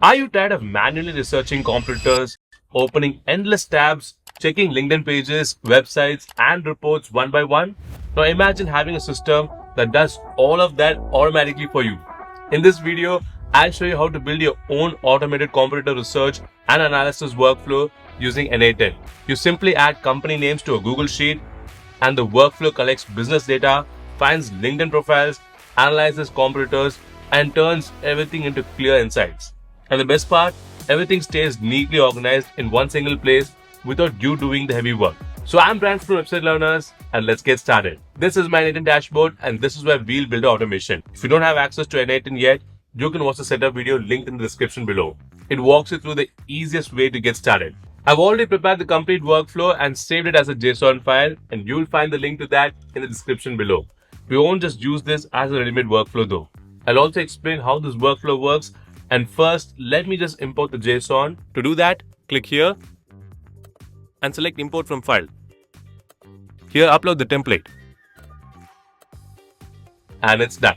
Are you tired of manually researching competitors, opening endless tabs, checking LinkedIn pages, websites, and reports one by one? Now imagine having a system that does all of that automatically for you. In this video, I'll show you how to build your own automated competitor research and analysis workflow using n8n. You simply add company names to a Google Sheet, and the workflow collects business data, finds LinkedIn profiles, analyzes competitors, and turns everything into clear insights. And the best part, everything stays neatly organized in one single place without you doing the heavy work. So I'm Brand from Website Learners, and let's get started. This is my n8n dashboard, and this is where we'll build automation. If you don't have access to n8n yet, you can watch the setup video linked in the description below. It walks you through the easiest way to get started. I've already prepared the complete workflow and saved it as a JSON file, and you'll find the link to that in the description below. We won't just use this as a ready-made workflow though. I'll also explain how this workflow works, and first, let me just import the JSON. To do that, click here and select Import from File. Here, upload the template. And it's done.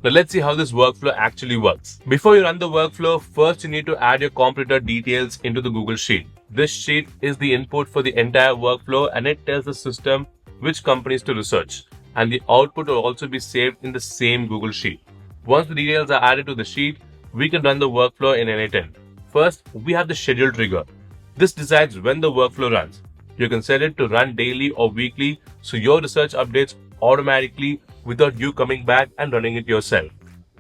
Now let's see how this workflow actually works. Before you run the workflow, first you need to add your competitor details into the Google Sheet. This sheet is the input for the entire workflow, and it tells the system which companies to research. And the output will also be saved in the same Google Sheet. Once the details are added to the sheet, we can run the workflow in n8n. First, we have the schedule trigger. This decides when the workflow runs. You can set it to run daily or weekly, so your research updates automatically without you coming back and running it yourself.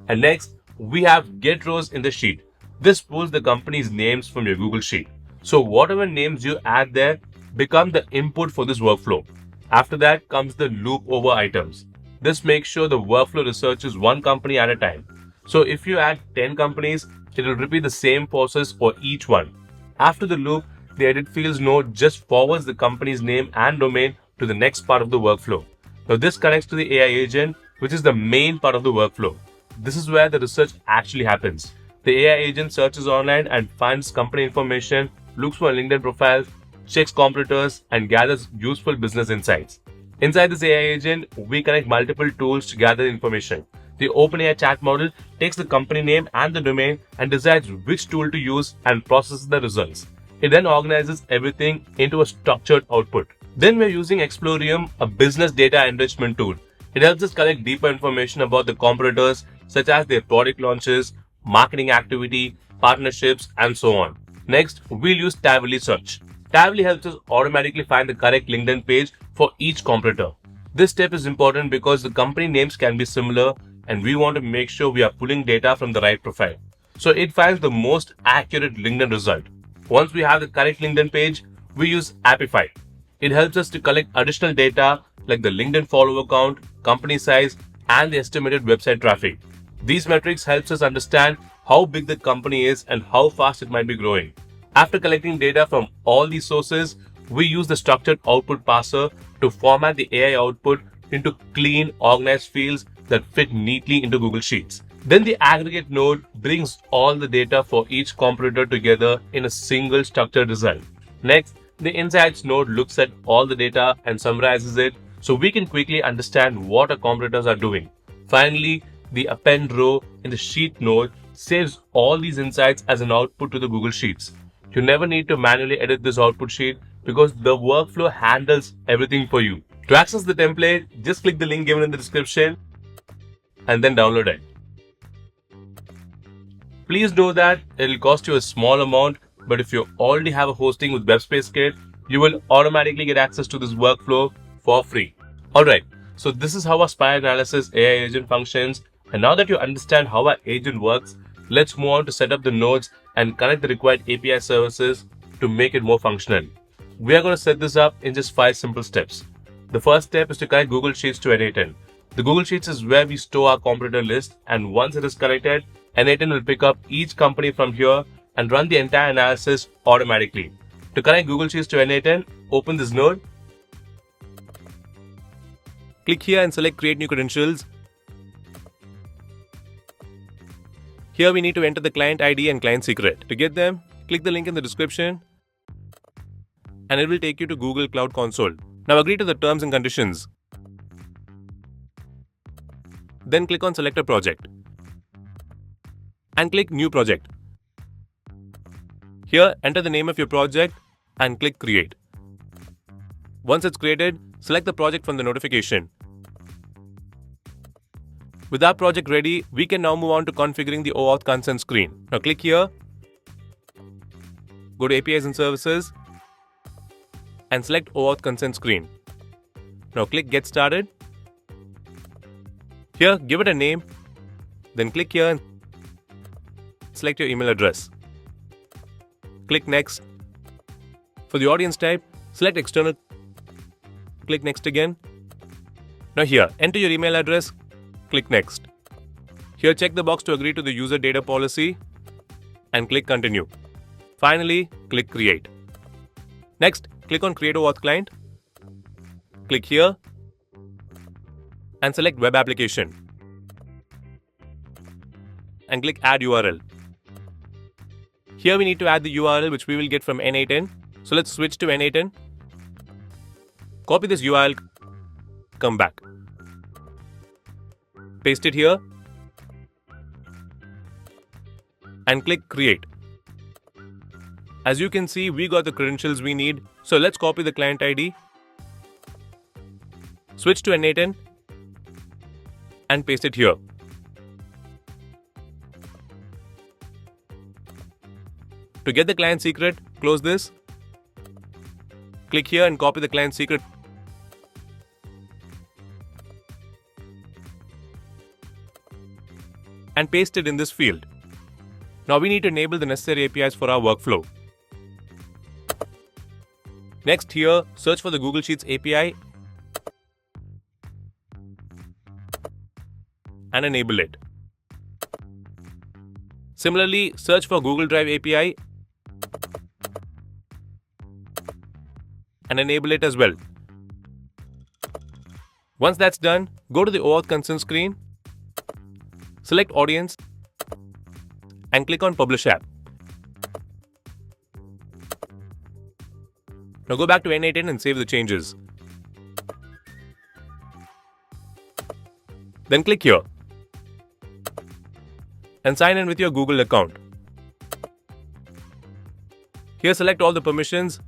And next, we have get rows in the sheet. This pulls the company's names from your Google Sheet. So whatever names you add there become the input for this workflow. After that comes the loop over items. This makes sure the workflow researches one company at a time. So if you add 10 companies, it will repeat the same process for each one. After the loop, the edit fields node just forwards the company's name and domain to the next part of the workflow. Now this connects to the AI agent, which is the main part of the workflow. This is where the research actually happens. The AI agent searches online and finds company information, looks for LinkedIn profiles, checks competitors, and gathers useful business insights. Inside this AI agent, we connect multiple tools to gather information. The OpenAI chat model takes the company name and the domain and decides which tool to use and processes the results. It then organizes everything into a structured output. Then we're using Explorium, a business data enrichment tool. It helps us collect deeper information about the competitors, such as their product launches, marketing activity, partnerships, and so on. Next, we'll use Tavily search. Tavily helps us automatically find the correct LinkedIn page for each competitor. This step is important because the company names can be similar, and we want to make sure we are pulling data from the right profile. So it finds the most accurate LinkedIn result. Once we have the correct LinkedIn page, we use Apify. It helps us to collect additional data like the LinkedIn follower count, company size, and the estimated website traffic. These metrics helps us understand how big the company is and how fast it might be growing. After collecting data from all these sources, we use the structured output parser to format the AI output into clean, organized fields that fit neatly into Google Sheets. Then the aggregate node brings all the data for each competitor together in a single structured result. Next, the insights node looks at all the data and summarizes it so we can quickly understand what our competitors are doing. Finally, the append row in the sheet node saves all these insights as an output to the Google Sheets. You never need to manually edit this output sheet because the workflow handles everything for you. To access the template, just click the link given in the description and then download it. Please know that it will cost you a small amount, but if you already have a hosting with WebSpace Kit, you will automatically get access to this workflow for free. Alright, so this is how our spy analysis AI agent functions, and now that you understand how our agent works, let's move on to set up the nodes and connect the required API services to make it more functional. We are going to set this up in just 5 simple steps. The first step is to connect Google Sheets to n8n. The Google Sheets is where we store our competitor list, and once it is connected, n8n will pick up each company from here and run the entire analysis automatically. To connect Google Sheets to n8n, open this node. Click here and select Create New Credentials. Here we need to enter the client ID and client secret. To get them, click the link in the description and it will take you to Google Cloud Console. Now agree to the terms and conditions. Then click on Select a Project and click New Project. Here, enter the name of your project and click Create. Once it's created, select the project from the notification. With our project ready, we can now move on to configuring the OAuth consent screen. Now click here, go to APIs and Services, and select OAuth consent screen. Now click Get Started. Here, give it a name, then click here and select your email address. Click Next. For the audience type, select External. Click Next again. Now here, enter your email address. Click Next. Here, check the box to agree to the user data policy and click Continue. Finally, click Create. Next, click on Create OAuth Client. Click here and select Web Application and click Add URL. Here we need to add the URL which we will get from n8n. So let's switch to n8n. Copy this URL, come back. Paste it here and click Create. As you can see, we got the credentials we need. So let's copy the client ID, switch to n8n and paste it here. To get the client secret, close this. Click here and copy the client secret. And paste it in this field. Now we need to enable the necessary APIs for our workflow. Next here, search for the Google Sheets API and enable it. Similarly, search for Google Drive API and enable it as well. Once that's done, go to the OAuth consent screen, select Audience and click on Publish App. Now go back to n8n and save the changes. Then click here and sign in with your Google account. Here select all the permissions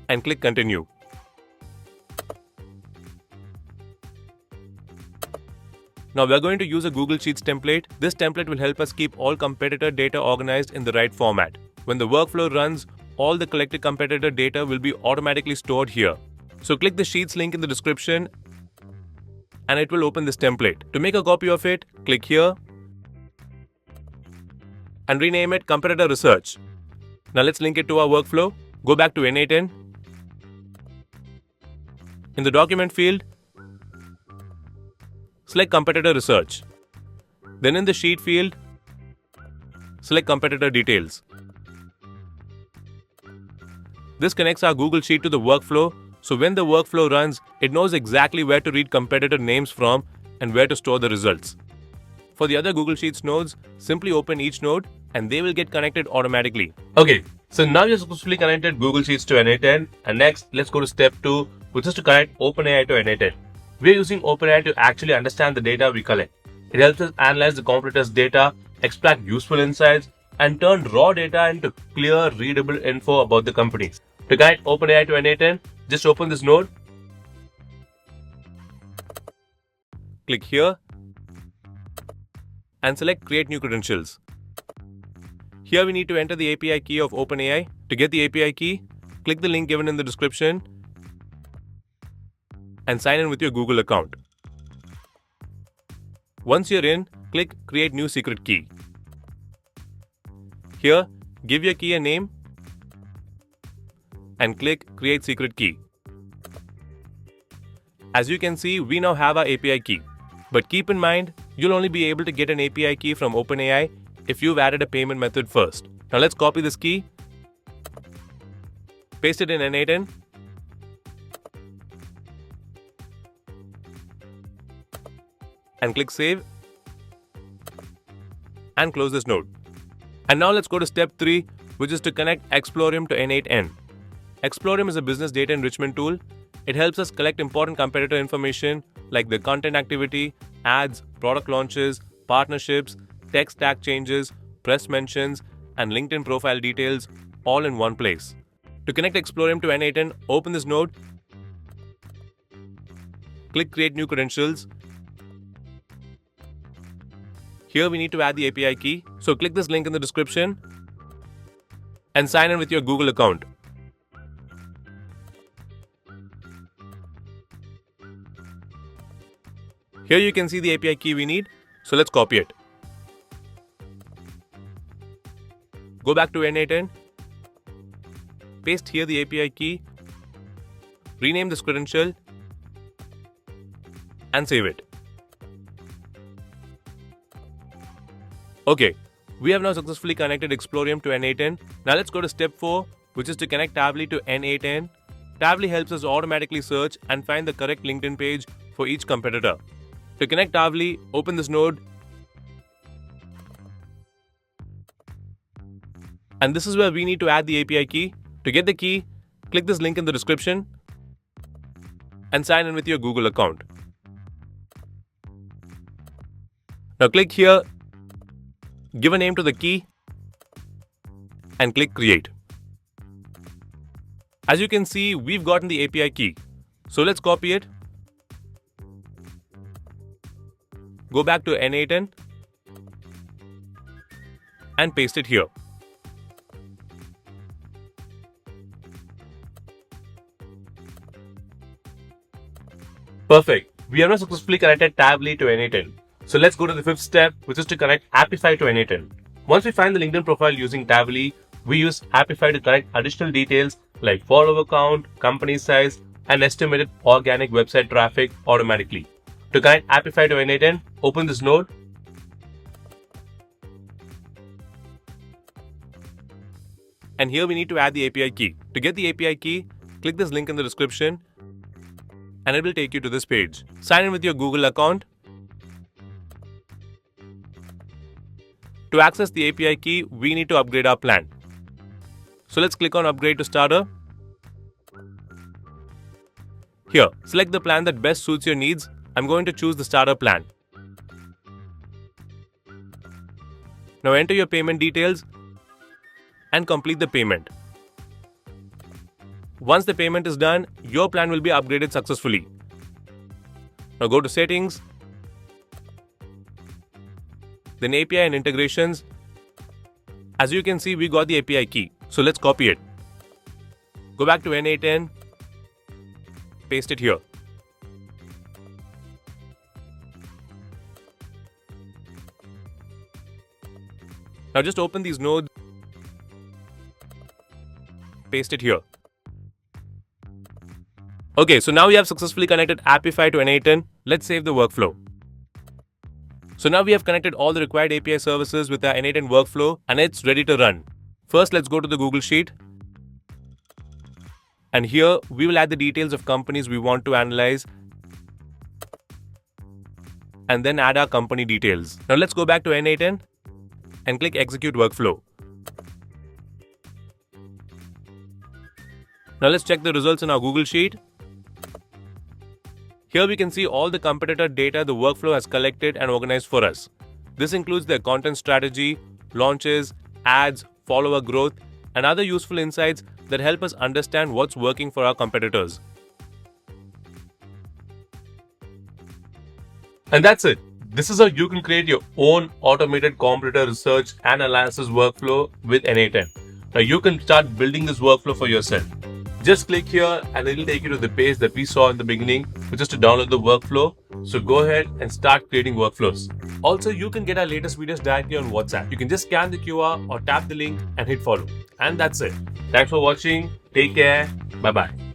and click Continue. Now we are going to use a Google Sheets template. This template will help us keep all competitor data organized in the right format. When the workflow runs, all the collected competitor data will be automatically stored here. So click the Sheets link in the description and it will open this template. To make a copy of it, click here and rename it Competitor Research. Now let's link it to our workflow. Go back to n8n. In the document field, select Competitor Research. Then in the Sheet field, select Competitor Details. This connects our Google Sheet to the workflow, so when the workflow runs, it knows exactly where to read competitor names from and where to store the results. For the other Google Sheets nodes, simply open each node and they will get connected automatically. Okay, so now you've successfully connected Google Sheets to n8n, and next let's go to step 2, which is to connect OpenAI to n8n. We are using OpenAI to actually understand the data we collect. It helps us analyze the competitor's data, extract useful insights, and turn raw data into clear, readable info about the companies. To connect OpenAI to n8n, just open this node. Click here and select Create New Credentials. Here we need to enter the API key of OpenAI. To get the API key, click the link given in the description and sign in with your Google account. Once you're in, click Create New Secret Key. Here, give your key a name and click Create Secret Key. As you can see, we now have our API key. But keep in mind, you'll only be able to get an API key from OpenAI if you've added a payment method first. Now let's copy this key, paste it in n8n, and click Save and close this node. And now let's go to step 3, which is to connect Explorium to n8n. Explorium is a business data enrichment tool. It helps us collect important competitor information like the content activity, ads, product launches, partnerships, text tag changes, press mentions, and LinkedIn profile details all in one place. To connect Explorium to n8n, open this node, click Create New Credentials. Here we need to add the API key, so click this link in the description and sign in with your Google account. Here you can see the API key we need, so let's copy it. Go back to n8n, paste here the API key, rename this credential, and save it. Okay, we have now successfully connected Explorium to n8n. Now let's go to step 4, which is to connect Tavily to n8n. Tavily helps us automatically search and find the correct LinkedIn page for each competitor. To connect Tavily, open this node. And this is where we need to add the API key. To get the key, click this link in the description and sign in with your Google account. Now click here, give a name to the key, and click Create. As you can see, we've gotten the API key. So let's copy it. Go back to n8n and paste it here. Perfect. We have now successfully connected Tavily to n8n. So let's go to the fifth step, which is to connect Apify to n8n. Once we find the LinkedIn profile using Tavily, we use Apify to connect additional details like follower count, company size, and estimated organic website traffic automatically. To connect Apify to n8n, open this node. And here we need to add the API key. To get the API key, click this link in the description and it will take you to this page. Sign in with your Google account. To access the API key, we need to upgrade our plan. So let's click on Upgrade to Starter. Here, select the plan that best suits your needs. I'm going to choose the starter plan. Now enter your payment details and complete the payment. Once the payment is done, your plan will be upgraded successfully. Now go to Settings, then API and Integrations. As you can see, we got the API key, so let's copy it. Go back to n8n, paste it here. Now just open these nodes, paste it here. Okay, so now we have successfully connected Apify to n8n. Let's save the workflow. So now we have connected all the required API services with our n8n workflow and it's ready to run. First, let's go to the Google Sheet. And here we will add the details of companies we want to analyze and then add our company details. Now let's go back to n8n and click Execute Workflow. Now let's check the results in our Google Sheet. Here we can see all the competitor data the workflow has collected and organized for us. This includes their content strategy, launches, ads, follower growth, and other useful insights that help us understand what's working for our competitors. And that's it. This is how you can create your own automated competitor research and analysis workflow with n8n. Now you can start building this workflow for yourself. Just click here and it will take you to the page that we saw in the beginning, which is to download the workflow. So go ahead and start creating workflows. Also, you can get our latest videos directly on WhatsApp. You can just scan the QR or tap the link and hit follow. And that's it. Thanks for watching. Take care. Bye-bye.